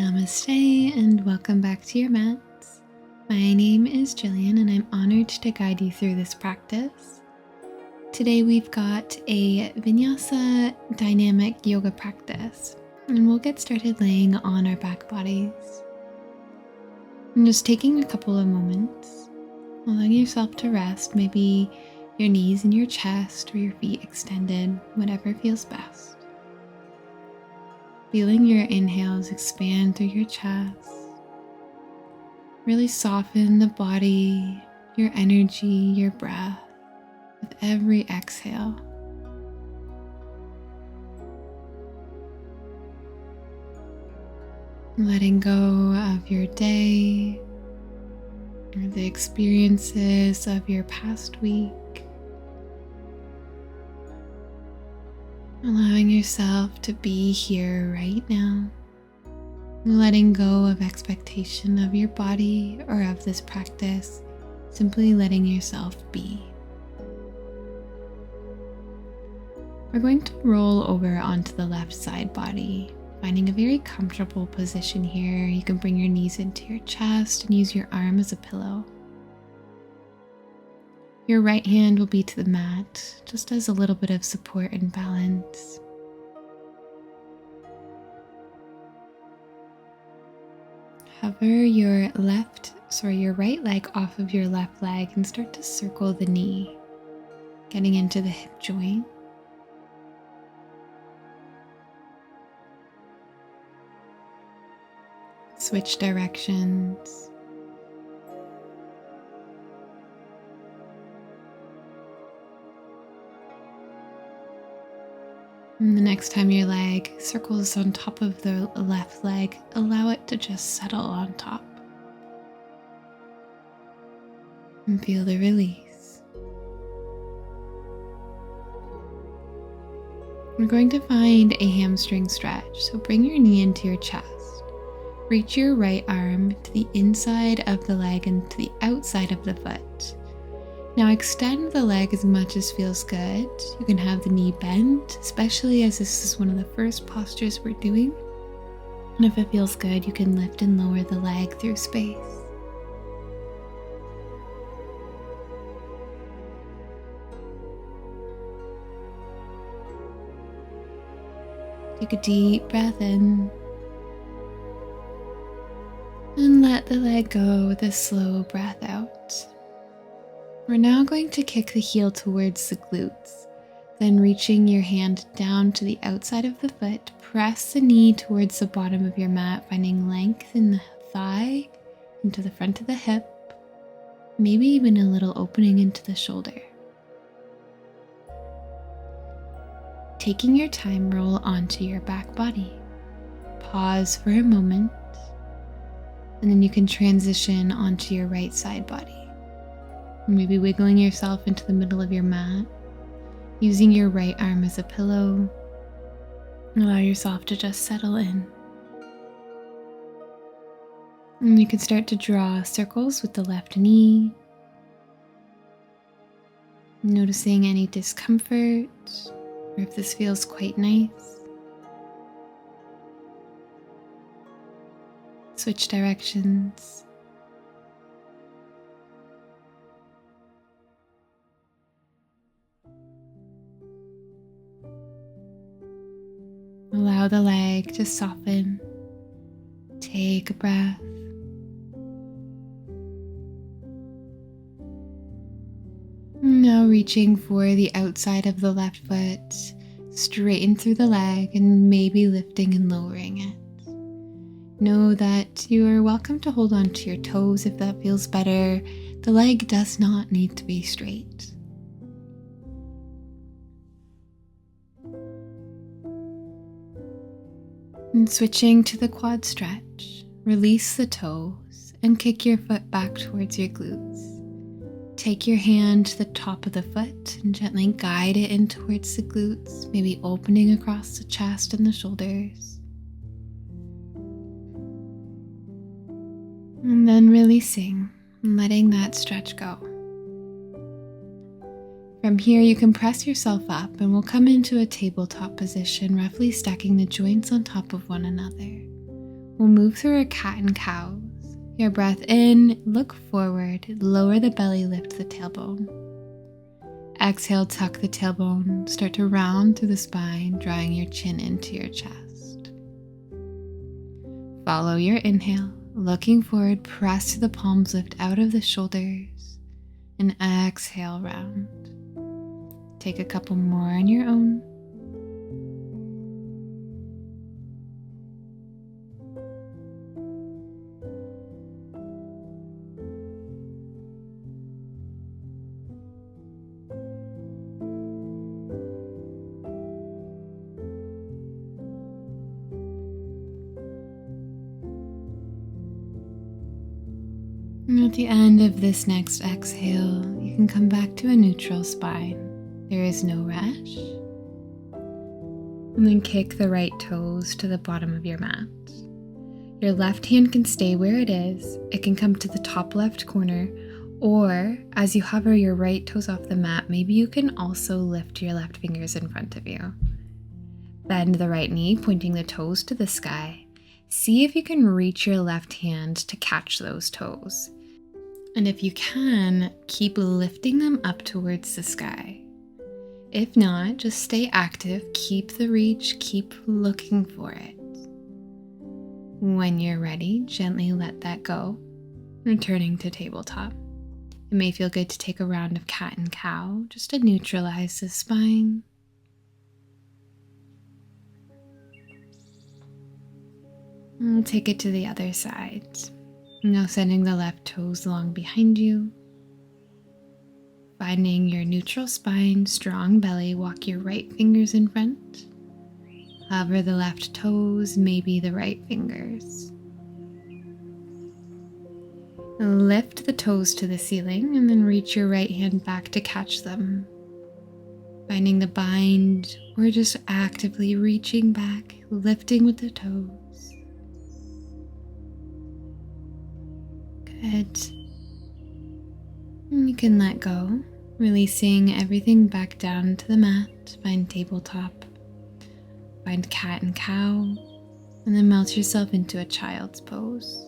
Namaste and welcome back to your mats. My name is Jillian and I'm honored to guide you through this practice. Today we've got a vinyasa dynamic yoga practice and we'll get started laying on our back bodies. And just taking a couple of moments, allowing yourself to rest, maybe your knees in your chest or your feet extended, whatever feels best. Feeling your inhales expand through your chest. Really soften the body, your energy, your breath with every exhale. Letting go of your day or the experiences of your past week. Allowing yourself to be here right now. Letting go of expectation of your body or of this practice. Simply letting yourself be. We're going to roll over onto the left side body, finding a very comfortable position here. You can bring your knees into your chest and use your arm as a pillow. Your right hand will be to the mat, just as a little bit of support and balance. Hover your right leg off of your left leg and start to circle the knee, getting into the hip joint. Switch directions. And the next time your leg circles on top of the left leg, allow it to just settle on top. And feel the release. We're going to find a hamstring stretch, so bring your knee into your chest. Reach your right arm to the inside of the leg and to the outside of the foot. Now extend the leg as much as feels good. You can have the knee bent, especially as this is one of the first postures we're doing. And if it feels good, you can lift and lower the leg through space. Take a deep breath in. And let the leg go with a slow breath out. We're now going to kick the heel towards the glutes. Then reaching your hand down to the outside of the foot, press the knee towards the bottom of your mat, finding length in the thigh, into the front of the hip, maybe even a little opening into the shoulder. Taking your time, roll onto your back body. Pause for a moment, and then you can transition onto your right side body. Maybe wiggling yourself into the middle of your mat, using your right arm as a pillow. Allow yourself to just settle in. And you can start to draw circles with the left knee, noticing any discomfort, or if this feels quite nice. Switch directions. Allow the leg to soften. Take a breath. Now reaching for the outside of the left foot, straighten through the leg and maybe lifting and lowering it. Know that you are welcome to hold on to your toes if that feels better. The leg does not need to be straight. And switching to the quad stretch, release the toes and kick your foot back towards your glutes. Take your hand to the top of the foot and gently guide it in towards the glutes, maybe opening across the chest and the shoulders. And then releasing and letting that stretch go. From here, you can press yourself up and we'll come into a tabletop position, roughly stacking the joints on top of one another. we'll move through our cat and cows. Your breath in, look forward, lower the belly, lift the tailbone. Exhale, tuck the tailbone, start to round through the spine, drawing your chin into your chest. Follow your inhale, looking forward, press to the palms, lift out of the shoulders, and exhale, round. Take a couple more on your own. And at the end of this next exhale, you can come back to a neutral spine. There is no rush. And then kick the right toes to the bottom of your mat. Your left hand can stay where it is. It can come to the top left corner, or as you hover your right toes off the mat, maybe you can also lift your left fingers in front of you. Bend the right knee, pointing the toes to the sky. See if you can reach your left hand to catch those toes. And if you can, keep lifting them up towards the sky. If not, just stay active, keep the reach, keep looking for it. When you're ready, gently let that go, returning to tabletop. It may feel good to take a round of cat and cow, just to neutralize the spine. And we'll take it to the other side. Now sending the left toes along behind you. Finding your neutral spine, strong belly, walk your right fingers in front. Hover the left toes, maybe the right fingers. Lift the toes to the ceiling and then reach your right hand back to catch them. Finding the bind or just actively reaching back, lifting with the toes. Good. And you can let go, releasing everything back down to the mat. Find tabletop, find cat and cow, and then melt yourself into a child's pose.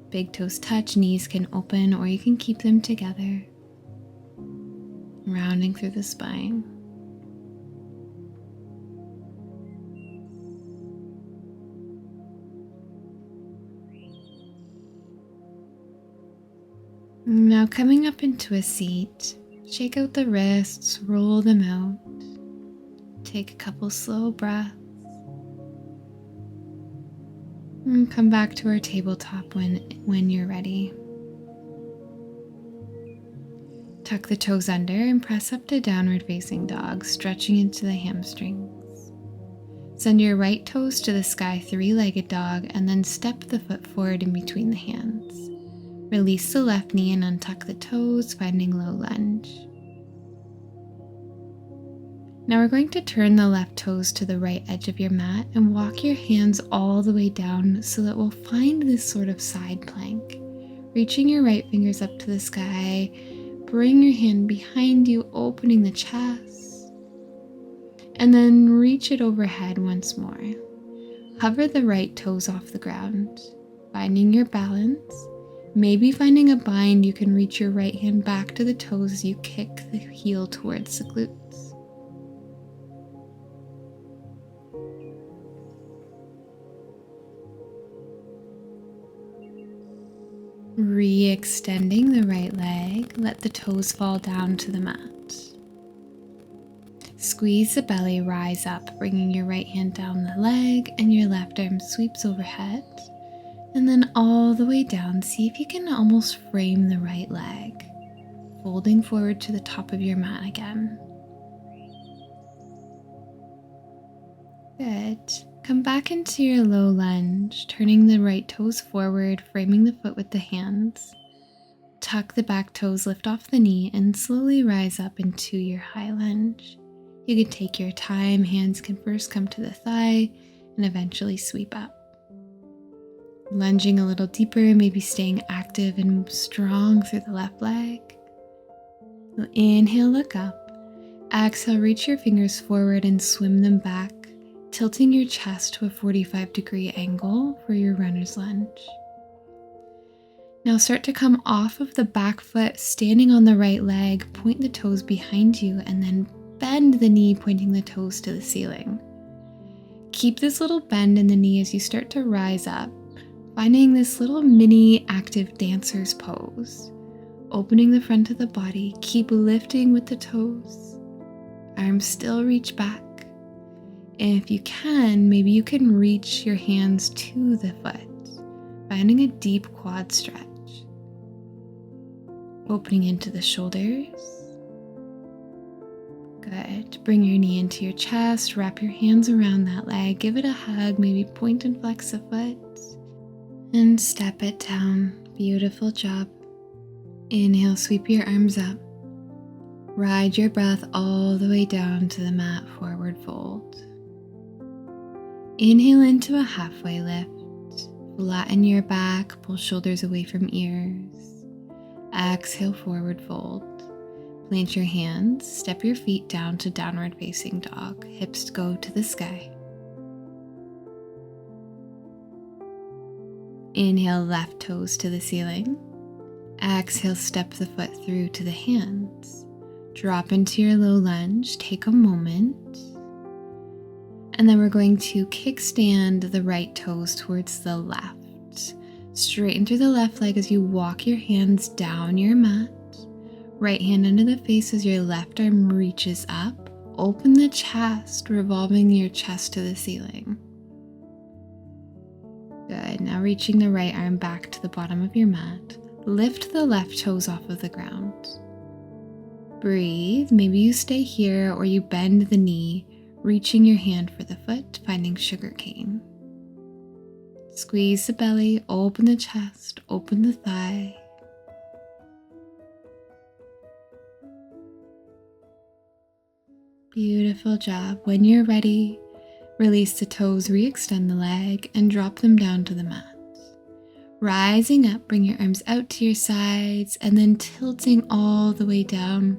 Big toes touch, knees can open, or you can keep them together, rounding through the spine. Now coming up into a seat, shake out the wrists, roll them out. Take a couple slow breaths. And come back to our tabletop when you're ready. Tuck the toes under and press up to downward facing dog, stretching into the hamstrings. Send your right toes to the sky, three-legged dog, and then step the foot forward in between the hands. Release the left knee and untuck the toes, finding low lunge. Now we're going to turn the left toes to the right edge of your mat and walk your hands all the way down so that we'll find this sort of side plank. Reaching your right fingers up to the sky, bring your hand behind you, opening the chest, and then reach it overhead once more. Hover the right toes off the ground, finding your balance. Maybe finding a bind, you can reach your right hand back to the toes as you kick the heel towards the glutes. Re-extending the right leg, let the toes fall down to the mat. Squeeze the belly, rise up, bringing your right hand down the leg and your left arm sweeps overhead. And then all the way down, see if you can almost frame the right leg, folding forward to the top of your mat again. Good. Come back into your low lunge, turning the right toes forward, framing the foot with the hands. Tuck the back toes, lift off the knee, and slowly rise up into your high lunge. You can take your time, hands can first come to the thigh and eventually sweep up. Lunging a little deeper, maybe staying active and strong through the left leg. Inhale, look up. Exhale, reach your fingers forward and swim them back, tilting your chest to a 45-degree angle for your runner's lunge. Now start to come off of the back foot, standing on the right leg, point the toes behind you, and then bend the knee, pointing the toes to the ceiling. Keep this little bend in the knee as you start to rise up, finding this little mini active dancer's pose. Opening the front of the body, keep lifting with the toes. Arms still reach back. And if you can, maybe you can reach your hands to the foot, finding a deep quad stretch. Opening into the shoulders. Good. Bring your knee into your chest, wrap your hands around that leg, give it a hug, maybe point and flex a foot, and step it down. Beautiful job. Inhale, sweep your arms up. Ride your breath all the way down to the mat, forward fold. Inhale into a halfway lift. Flatten your back, pull shoulders away from ears. Exhale, forward fold. Plant your hands, step your feet down to downward facing dog. Hips go to the sky. Inhale, left toes to the ceiling. Exhale, step the foot through to the hands. Drop into your low lunge, take a moment. And then we're going to kickstand the right toes towards the left. Straighten through the left leg as you walk your hands down your mat. Right hand under the face as your left arm reaches up. Open the chest, revolving your chest to the ceiling. Good. Now reaching the right arm back to the bottom of your mat. Lift the left toes off of the ground. Breathe. Maybe you stay here or you bend the knee, reaching your hand for the foot, finding sugar cane. Squeeze the belly, open the chest, open the thigh. Beautiful job. When you're ready, release the toes, re-extend the leg, and drop them down to the mat. Rising up, bring your arms out to your sides, and then tilting all the way down.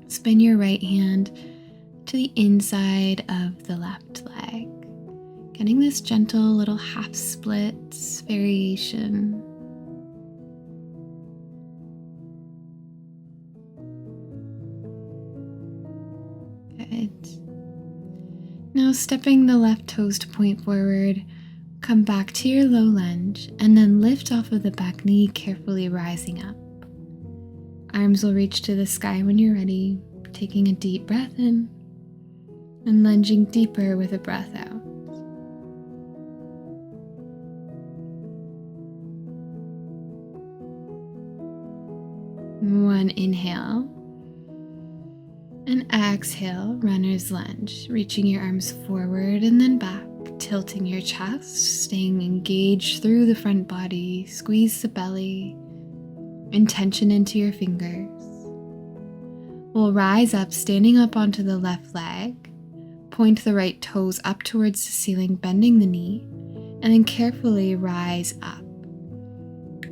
Spin your right hand to the inside of the left leg. Getting this gentle little half splits variation. Good. Now stepping the left toes to point forward, come back to your low lunge and then lift off of the back knee, carefully rising up. Arms will reach to the sky when you're ready, taking a deep breath in and lunging deeper with a breath out. One inhale and exhale, runner's lunge, reaching your arms forward and then back, tilting your chest, staying engaged through the front body, squeeze the belly, intention into your fingers. We'll rise up, standing up onto the left leg, point the right toes up towards the ceiling, bending the knee, and then carefully rise up,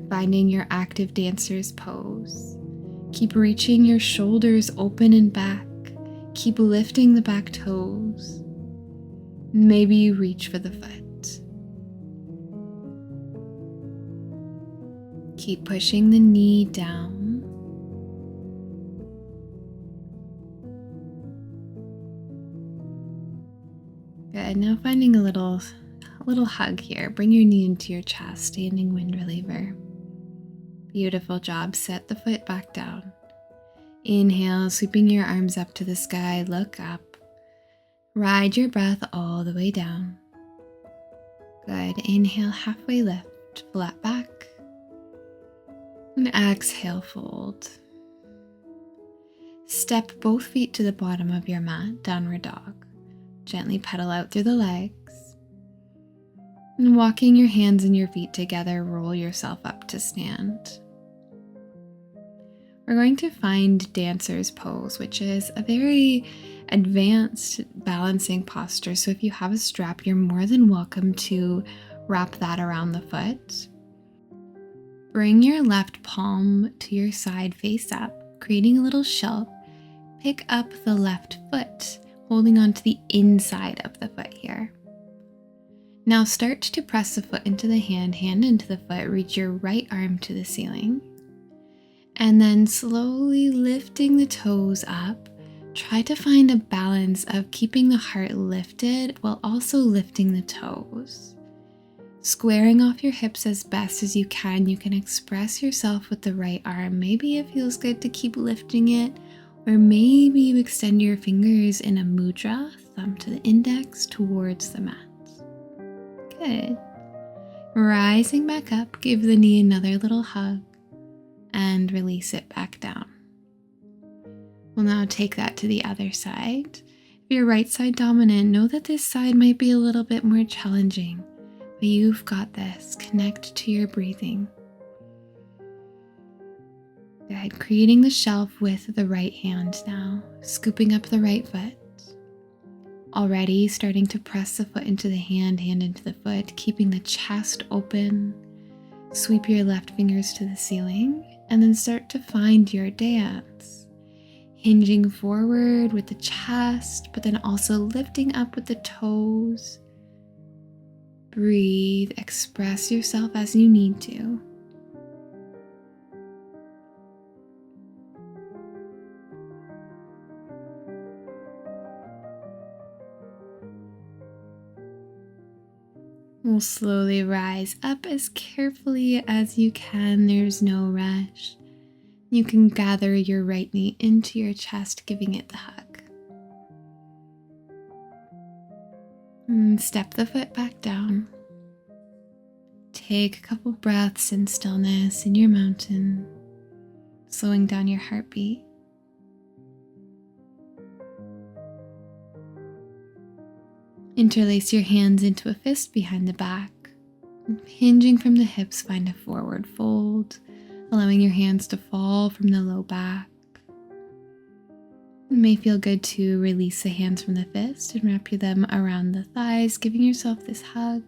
finding your active dancer's pose. Keep reaching your shoulders open and back. Keep lifting the back toes. Maybe you reach for the foot. Keep pushing the knee down. Good. Now finding a little hug here. Bring your knee into your chest, standing wind reliever. Beautiful job. Set the foot back down. Inhale, sweeping your arms up to the sky, look up. Ride your breath all the way down. Good. Inhale, halfway lift, flat back. And exhale, fold. Step both feet to the bottom of your mat, downward dog. Gently pedal out through the legs. And walking your hands and your feet together, roll yourself up to stand. We're going to find dancer's pose, which is a very advanced balancing posture. So if you have a strap, you're more than welcome to wrap that around the foot. Bring your left palm to your side face up, creating a little shelf. Pick up the left foot holding on to the inside of the foot here. Now start to press the foot into the hand into the foot, reach your right arm to the ceiling, and then slowly lifting the toes up. Try to find a balance of keeping the heart lifted while also lifting the toes. Squaring off your hips as best as you can express yourself with the right arm. Maybe it feels good to keep lifting it, or maybe you extend your fingers in a mudra, thumb to the index towards the mat. Good. Rising back up, give the knee another little hug and release it back down. We'll now take that to the other side. If you're right side dominant, know that this side might be a little bit more challenging, but you've got this. Connect to your breathing. Good. Creating the shelf with the right hand now, scooping up the right foot. Already starting to press the foot into the hand into the foot, keeping the chest open. Sweep your left fingers to the ceiling and then start to find your dance. Hinging forward with the chest, but then also lifting up with the toes. Breathe, express yourself as you need to. We'll slowly rise up as carefully as you can. There's no rush. You can gather your right knee into your chest, giving it the hug. And step the foot back down. Take a couple breaths in stillness in your mountain, slowing down your heartbeat. Interlace your hands into a fist behind the back. Hinging from the hips, find a forward fold, allowing your hands to fall from the low back. It may feel good to release the hands from the fist and wrap them around the thighs, giving yourself this hug.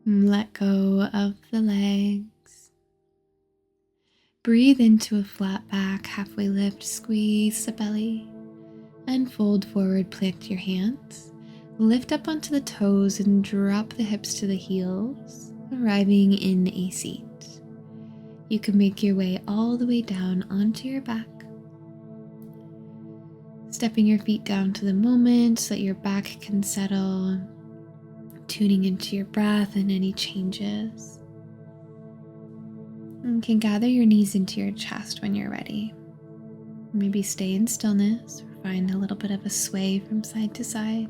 Let go of the legs. Breathe into a flat back, halfway lift, squeeze the belly, and fold forward, plant your hands. Lift up onto the toes and drop the hips to the heels, arriving in a seat. You can make your way all the way down onto your back. Stepping your feet down to the moment so that your back can settle, tuning into your breath and any changes. You can gather your knees into your chest when you're ready. Maybe stay in stillness or find a little bit of a sway from side to side.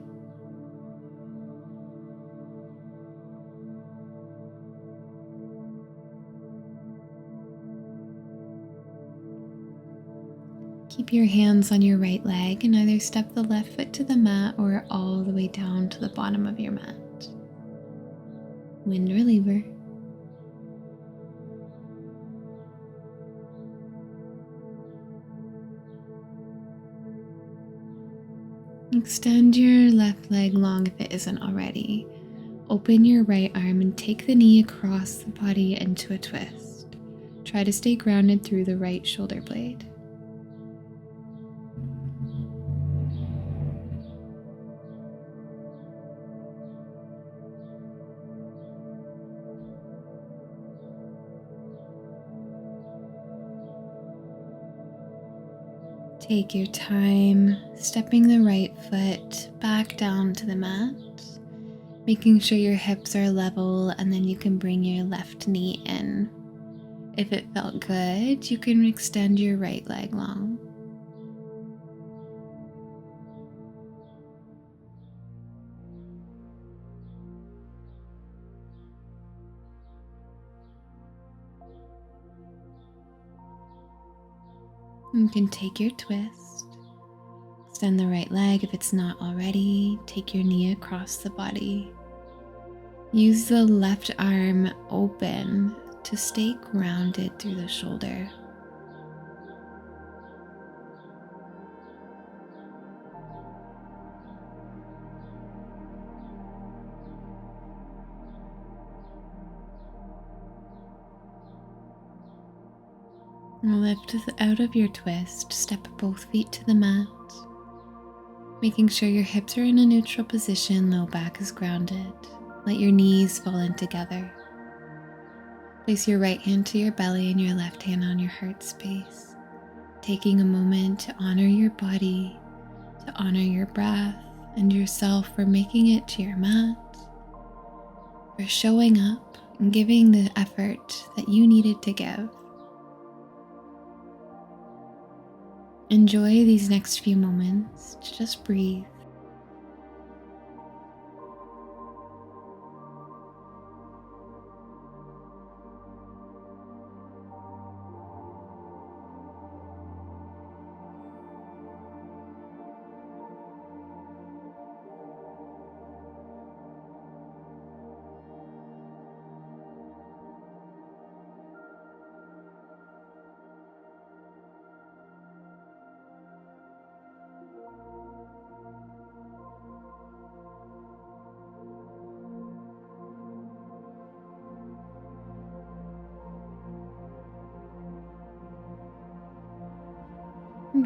Keep your hands on your right leg and either step the left foot to the mat or all the way down to the bottom of your mat. Wind reliever. Extend your left leg long if it isn't already. Open your right arm and take the knee across the body into a twist. Try to stay grounded through the right shoulder blade. Take your time, stepping the right foot back down to the mat, making sure your hips are level, and then you can bring your left knee in. If it felt good, you can extend your right leg long. You can take your twist, extend the right leg if it's not already, take your knee across the body. Use the left arm open to stay grounded through the shoulder. Lift out of your twist, step both feet to the mat, making sure your hips are in a neutral position, low back is grounded. Let your knees fall in together. Place your right hand to your belly and your left hand on your heart space, taking a moment to honor your body, to honor your breath and yourself for making it to your mat, for showing up and giving the effort that you needed to give. Enjoy these next few moments to just breathe.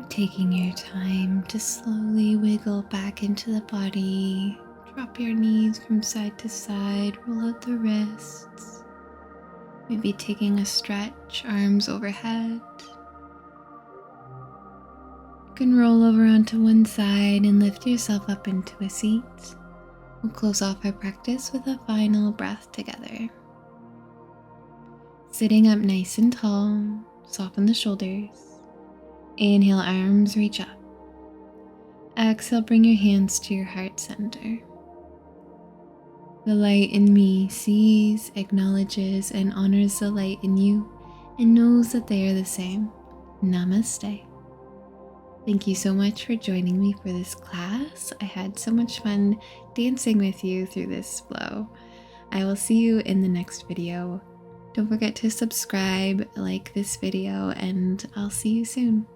Taking your time to slowly wiggle back into the body. Drop your knees from side to side, roll out the wrists. Maybe taking a stretch, arms overhead. You can roll over onto one side and lift yourself up into a seat. We'll close off our practice with a final breath together. Sitting up nice and tall, soften the shoulders. Inhale, arms reach up. Exhale, bring your hands to your heart center. The light in me sees, acknowledges, and honors the light in you and knows that they are the same. Namaste. Thank you so much for joining me for this class. I had so much fun dancing with you through this flow. I will see you in the next video. Don't forget to subscribe, like this video, and I'll see you soon.